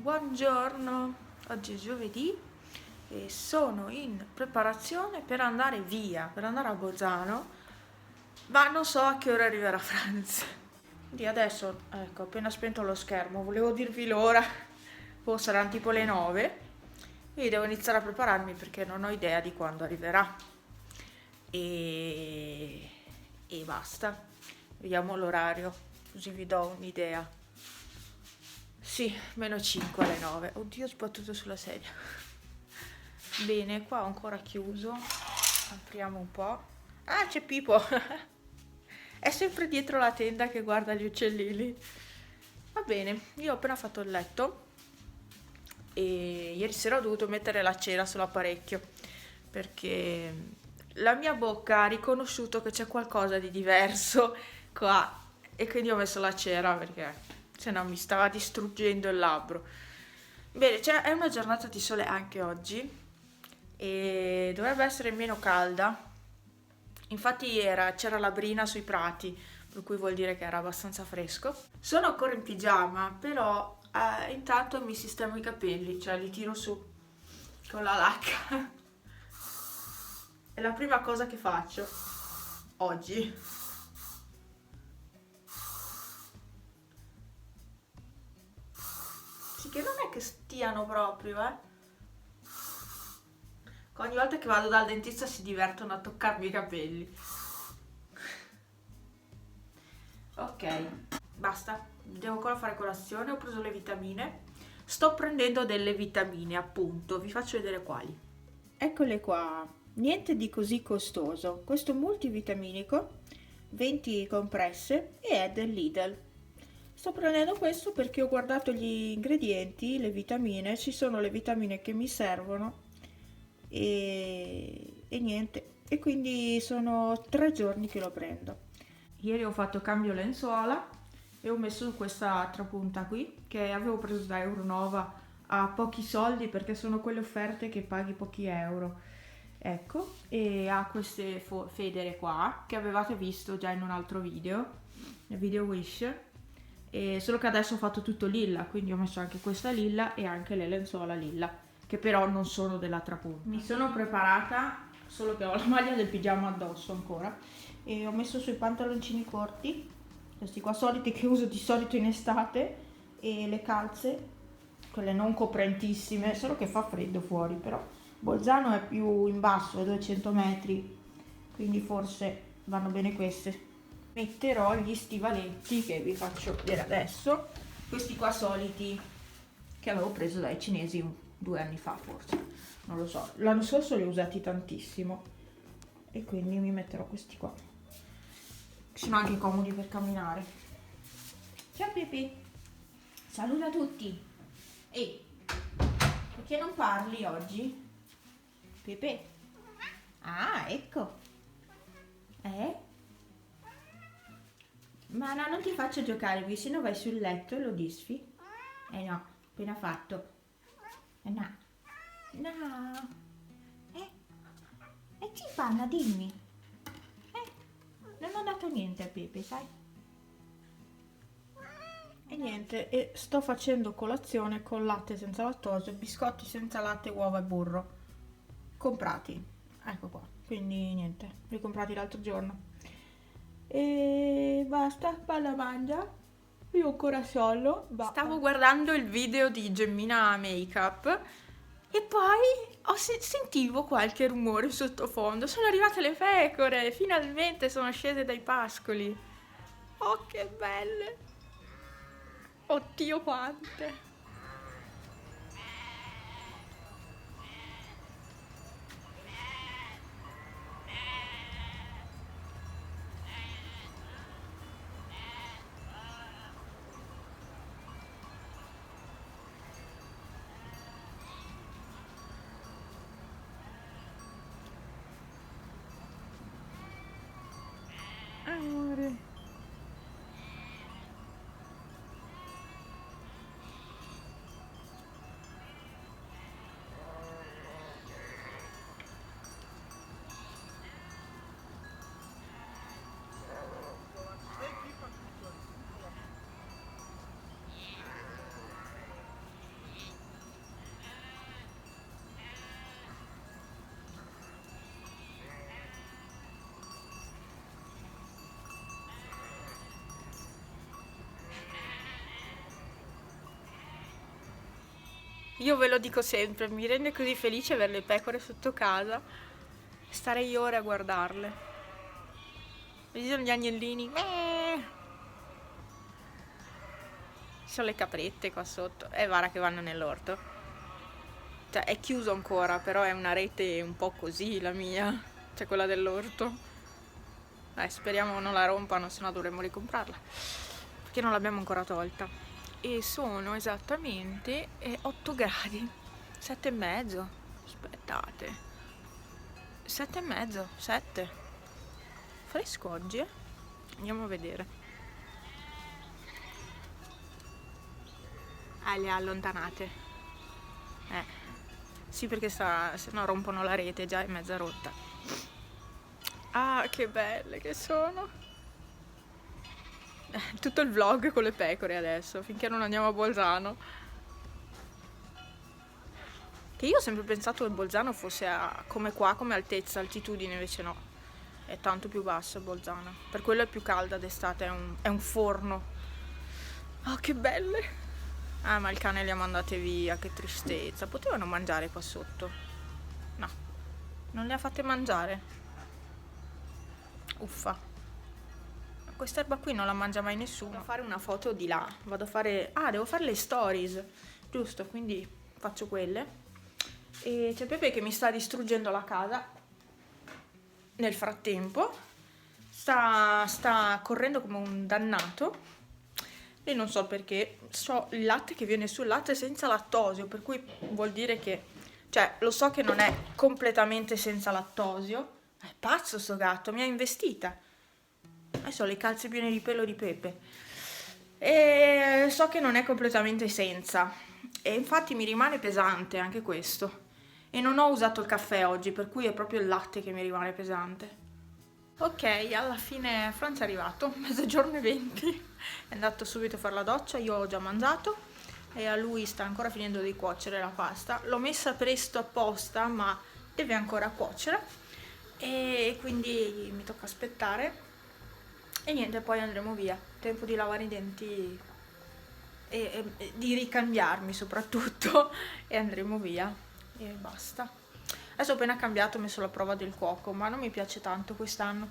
Buongiorno, oggi è giovedì e sono in preparazione per andare via, per andare a Bolzano, ma non so a che ora arriverà Franz. Quindi adesso, ecco, ho appena spento lo schermo, volevo dirvi l'ora, poi saranno tipo le 9, quindi devo iniziare a prepararmi perché non ho idea di quando arriverà. E, e basta, vediamo l'orario, così vi do un'idea. Sì, meno 5 alle 9. Oddio, ho sbattuto sulla sedia. Bene, qua ho ancora chiuso. Apriamo un po'. Ah, c'è Pipo. È sempre dietro la tenda che guarda gli uccellini. Va bene, io ho appena fatto il letto e ieri sera ho dovuto mettere la cera sull'apparecchio perché la mia bocca ha riconosciuto che c'è qualcosa di diverso qua e quindi ho messo la cera perché se no mi stava distruggendo il labbro. Bene, è una giornata di sole anche oggi e dovrebbe essere meno calda. Infatti c'era la brina sui prati, per cui vuol dire che era abbastanza fresco. Sono ancora in pigiama, però intanto mi sistemo i capelli, cioè li tiro su con la lacca. È la prima cosa che faccio oggi. Sì, che non è che stiano proprio, eh. Ogni volta che vado dal dentista si divertono a toccarmi i capelli. Ok, basta. Devo ancora fare colazione, ho preso le vitamine. Sto prendendo delle vitamine, appunto. Vi faccio vedere quali. Eccole qua. Niente di così costoso. Questo multivitaminico, 20 compresse e è del Lidl. Sto prendendo questo perché ho guardato gli ingredienti, le vitamine, ci sono le vitamine che mi servono e niente. E quindi sono 3 giorni che lo prendo. Ieri ho fatto cambio lenzuola e ho messo questa altra punta qui che avevo preso da Euronova a pochi soldi perché sono quelle offerte che paghi pochi euro. Ecco, e ha queste federe qua che avevate visto già in un altro video, nel video Wish, e solo che adesso ho fatto tutto lilla, quindi ho messo anche questa lilla e anche le lenzuola lilla, che però non sono dell'altra punta. Mi sono preparata, solo che ho la maglia del pigiama addosso ancora, e ho messo sui pantaloncini corti, questi qua soliti che uso di solito in estate, e le calze, quelle non coprentissime, solo che fa freddo fuori, però Bolzano è più in basso, è 200 metri, quindi forse vanno bene queste. Metterò gli stivaletti che vi faccio vedere adesso, questi qua soliti che avevo preso dai cinesi 2 anni fa forse, non lo so, l'anno scorso li ho usati tantissimo e quindi mi metterò questi qua, sono anche comodi per camminare. Ciao Pepe, saluta tutti. Ehi, perché non parli oggi? Pepe? Ah, ecco. Ma no, non ti faccio giocare, perché se no vai sul letto e lo disfi. No, appena fatto. No. No. E ci fanno, dimmi. Non ho dato niente a Pepe, sai? E niente, e sto facendo colazione con latte senza lattosio, biscotti senza latte, uova e burro. Comprati. Ecco qua. Quindi niente, li ho comprati l'altro giorno. E basta, palla mangia. Io ancora solo. Stavo guardando il video di Gemmina Makeup e poi sentivo qualche rumore sottofondo. Sono arrivate le pecore, finalmente sono scese dai pascoli. Oh, che belle! Oddio, quante! Amore. Io ve lo dico sempre, mi rende così felice avere le pecore sotto casa, starei ore a guardarle. Ci sono gli agnellini. Ci sono le caprette qua sotto. E guarda che vanno nell'orto. Cioè, è chiuso ancora, però è una rete un po' così la mia. Cioè, quella dell'orto. Speriamo non la rompano, sennò dovremmo ricomprarla. Perché non l'abbiamo ancora tolta. E sono esattamente 8 gradi. 7,5. Aspettate. 7,5. 7. Fresco oggi, eh? Andiamo a vedere. Le ha allontanate. Sì, perché se no rompono la rete, già è mezza rotta. Ah, che belle che sono. Tutto il vlog con le pecore adesso, finché non andiamo a Bolzano. Che io ho sempre pensato che Bolzano fosse come qua, come altezza, altitudine, invece no. È tanto più basso Bolzano. Per quello è più calda d'estate, è un forno. Oh, che belle! Ah, ma il cane li ha mandate via, che tristezza. Potevano mangiare qua sotto? No, non le ha fatte mangiare. Uffa. Quest'erba qui non la mangia mai nessuno. Devo fare una foto di là. Vado a fare... devo fare le stories. Giusto, quindi faccio quelle. E c'è Pepe che mi sta distruggendo la casa. Nel frattempo sta correndo come un dannato. E non so perché. So il latte che viene sul latte senza lattosio, per cui vuol dire che... Cioè, lo so che non è completamente senza lattosio. È pazzo sto gatto, mi ha investita. Adesso ho le calze piene di pelo di Pepe. E so che non è completamente senza. E infatti mi rimane pesante anche questo. E non ho usato il caffè oggi, per cui è proprio il latte che mi rimane pesante. Ok, alla fine Franz è arrivato, 12:20. È andato subito a fare la doccia, io ho già mangiato. E a lui sta ancora finendo di cuocere la pasta. L'ho messa presto apposta, ma deve ancora cuocere. E quindi mi tocca aspettare. E niente, poi andremo via. Tempo di lavare i denti e di ricambiarmi soprattutto. E andremo via. E basta. Adesso ho appena cambiato, ho messo la prova del cuoco, ma non mi piace tanto quest'anno.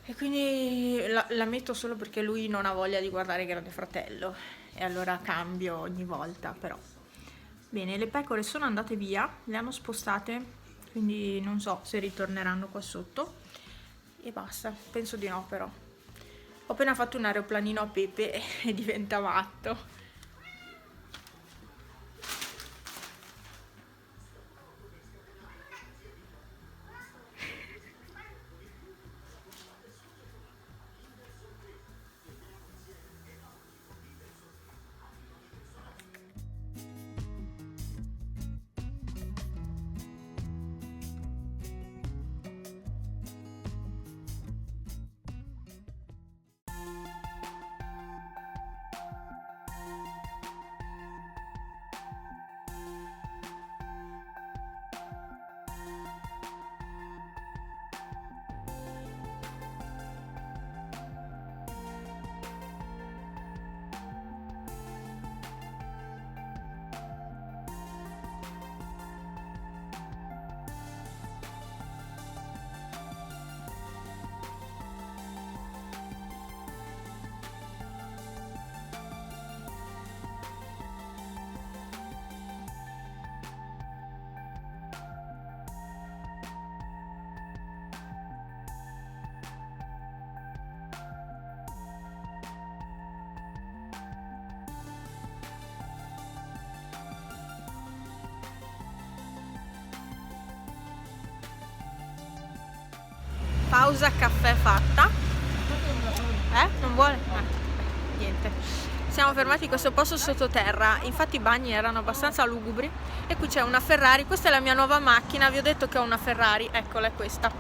E quindi la metto solo perché lui non ha voglia di guardare Grande Fratello. E allora cambio ogni volta, però. Bene, le pecore sono andate via, le hanno spostate, quindi non so se ritorneranno qua sotto. E basta, penso di no però. Ho appena fatto un aeroplanino a Pepe e diventa matto. Pausa caffè fatta. Non vuole? Niente. Siamo fermati in questo posto sottoterra, infatti i bagni erano abbastanza lugubri. E qui c'è una Ferrari, questa è la mia nuova macchina, vi ho detto che ho una Ferrari, eccola, è questa.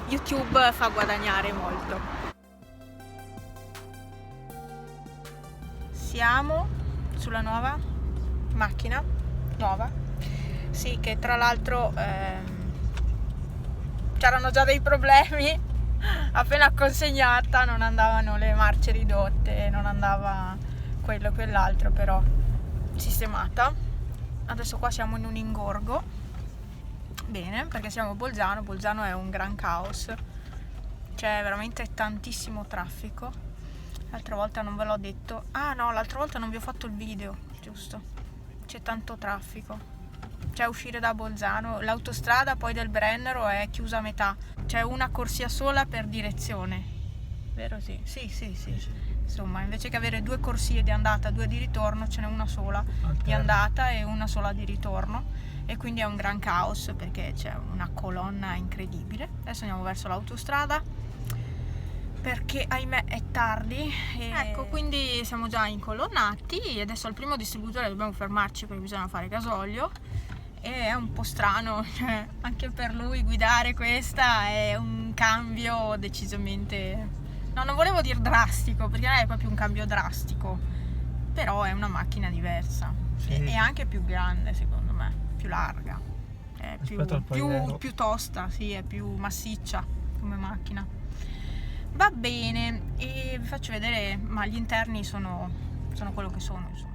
YouTube fa guadagnare molto. Siamo sulla nuova macchina, nuova, sì, che tra l'altro c'erano già dei problemi. Appena consegnata non andavano le marce ridotte, non andava quello e quell'altro, però sistemata. Adesso qua siamo in un ingorgo, bene, perché siamo a Bolzano. Bolzano è un gran caos, c'è veramente tantissimo traffico. L'altra volta non ve l'ho detto, l'altra volta non vi ho fatto il video, giusto, c'è tanto traffico. Cioè, uscire da Bolzano, l'autostrada poi del Brennero è chiusa a metà, c'è una corsia sola per direzione, vero? Sì. Insomma, invece che avere 2 corsie di andata, 2 di ritorno, ce n'è una sola di andata e una sola di ritorno, e quindi è un gran caos perché c'è una colonna incredibile. Adesso andiamo verso l'autostrada perché ahimè è tardi e... Ecco, quindi siamo già incolonnati e adesso al primo distributore dobbiamo fermarci perché bisogna fare gasolio. E è un po' strano, cioè, anche per lui guidare questa è un cambio decisamente, no, non volevo dire drastico perché non è proprio un cambio drastico, però è una macchina diversa, sì. E anche più grande, secondo me, più larga, è più tosta, sì, è più massiccia come macchina. Va bene, e vi faccio vedere, ma gli interni sono quello che sono, insomma.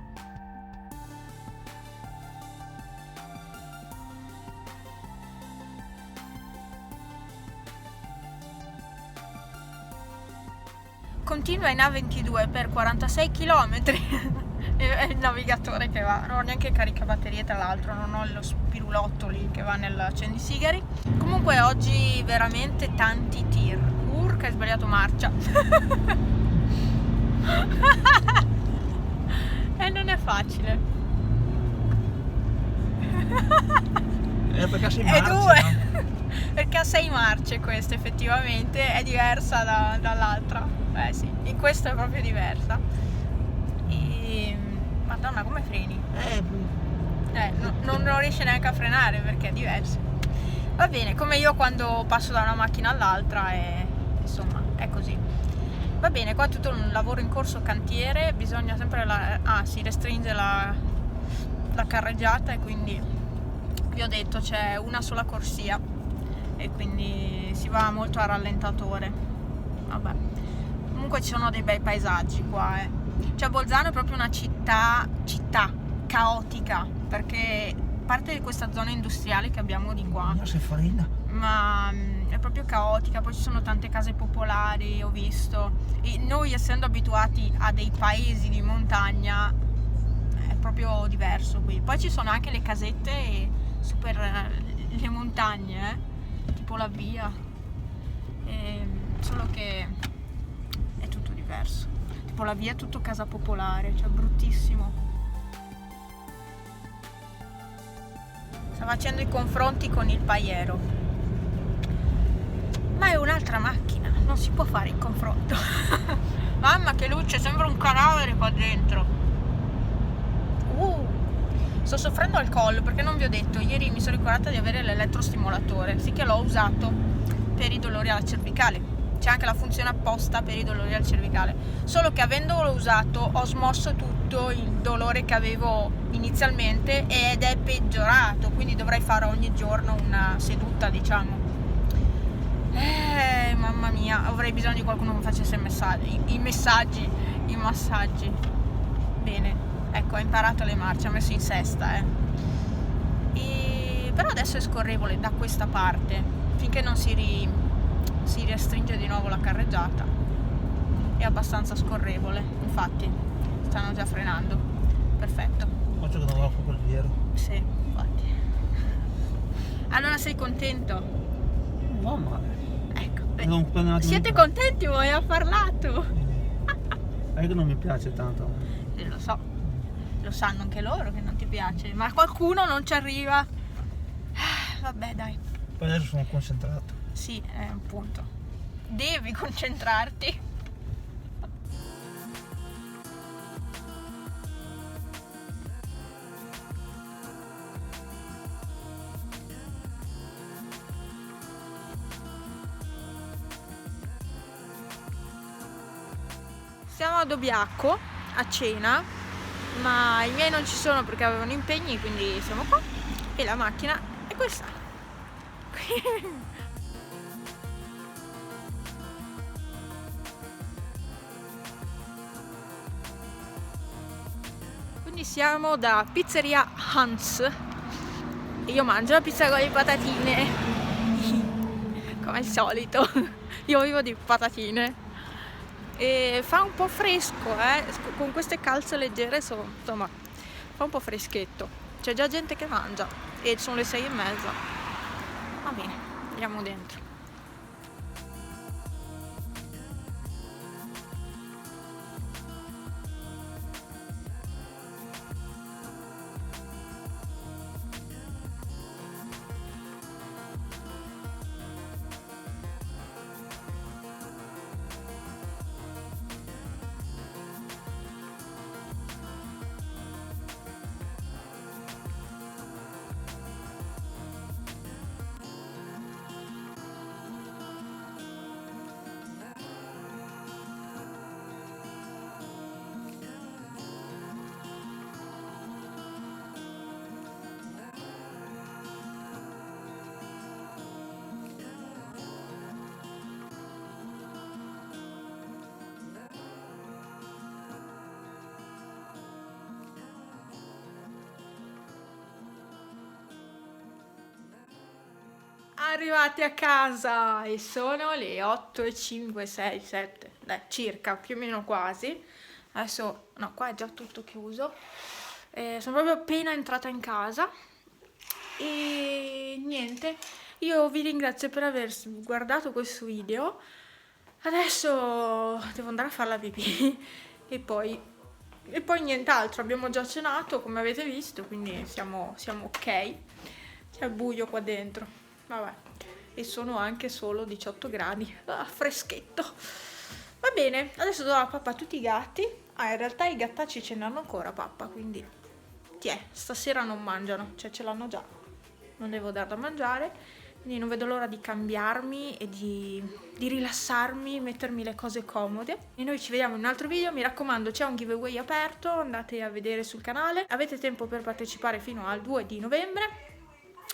Continua in A22 per 46 km. È il navigatore che va, non ho neanche caricabatterie, tra l'altro non ho lo spirulotto lì che va nel accendisigari. Comunque oggi veramente tanti tir. Urca, hai sbagliato marcia. E non è facile. Perché sei marce, no? Perché ha 6 marce questa, effettivamente è diversa dall'altra. Sì, in questo è proprio diversa. E madonna, come freni? Non riesce neanche a frenare perché è diverso. Va bene, come io quando passo da una macchina all'altra, insomma, è così. Va bene, qua tutto un lavoro in corso, cantiere, bisogna sempre si restringe la carreggiata e quindi vi ho detto c'è una sola corsia e quindi si va molto a rallentatore. Vabbè, comunque ci sono dei bei paesaggi qua, Cioè Bolzano è proprio una città caotica, perché parte di questa zona industriale che abbiamo di qua, ma è proprio caotica. Poi ci sono tante case popolari, ho visto, e noi essendo abituati a dei paesi di montagna è proprio diverso qui. Poi ci sono anche le casette super, le montagne, tipo la via, solo che è tutto diverso. Tipo la via è tutto casa popolare, cioè bruttissimo. Sta facendo i confronti con il Paiero, ma è un'altra macchina, non si può fare il confronto. Mamma che luce, sembra un cadavere qua dentro. Sto soffrendo al collo perché non vi ho detto, ieri mi sono ricordata di avere l'elettrostimolatore, sì che l'ho usato per i dolori alla cervicale. C'è anche la funzione apposta per i dolori al cervicale, solo che avendolo usato ho smosso tutto il dolore che avevo inizialmente ed è peggiorato, quindi dovrei fare ogni giorno una seduta, diciamo. Mamma mia, avrei bisogno di qualcuno che mi facesse i massaggi. Bene, ecco, ho imparato le marce, ho messo in sesta, però adesso è scorrevole da questa parte, finché non si restringe di nuovo la carreggiata. È abbastanza scorrevole, infatti stanno già frenando. Perfetto. Faccio che non va proprio il vero. Sì, infatti. Allora sei contento? No, male. Ecco, siete contenti voi? Ha parlato. È che non mi piace tanto. Lo so, lo sanno anche loro che non ti piace, ma qualcuno non ci arriva. Vabbè, dai. Poi adesso sono concentrato. Sì, è un punto. Devi concentrarti. Siamo a Dobbiaco a cena, ma i miei non ci sono perché avevano impegni, quindi siamo qua e la macchina è questa. Quindi siamo da Pizzeria Hans. Io mangio la pizza con le patatine, come al solito. Io vivo di patatine. E fa un po' fresco, con queste calze leggere, insomma, fa un po' freschetto. C'è già gente che mangia e sono le 6:30. Va bene, andiamo dentro. Arrivati a casa e sono le 8:05, 6, 7, circa, più o meno quasi. Adesso, no, qua è già tutto chiuso. Sono proprio appena entrata in casa e niente, io vi ringrazio per aver guardato questo video. Adesso devo andare a fare la pipì e poi nient'altro. Abbiamo già cenato, come avete visto, quindi siamo ok. C'è buio qua dentro, vabbè, e sono anche solo 18 gradi, freschetto. Va bene, adesso do a papà tutti i gatti. In realtà i gattacci ce n'hanno ancora papà, quindi stasera non mangiano, cioè ce l'hanno già, non devo dar da mangiare. Quindi non vedo l'ora di cambiarmi e di rilassarmi, mettermi le cose comode. E noi ci vediamo in un altro video. Mi raccomando, c'è un giveaway aperto, andate a vedere sul canale. Avete tempo per partecipare fino al 2 di novembre.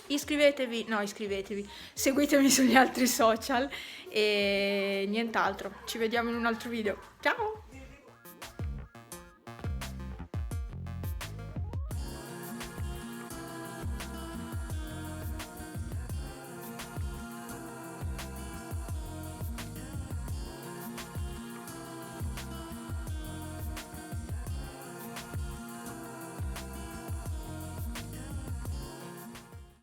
Iscrivetevi, seguitemi sugli altri social e nient'altro. Ci vediamo in un altro video. Ciao!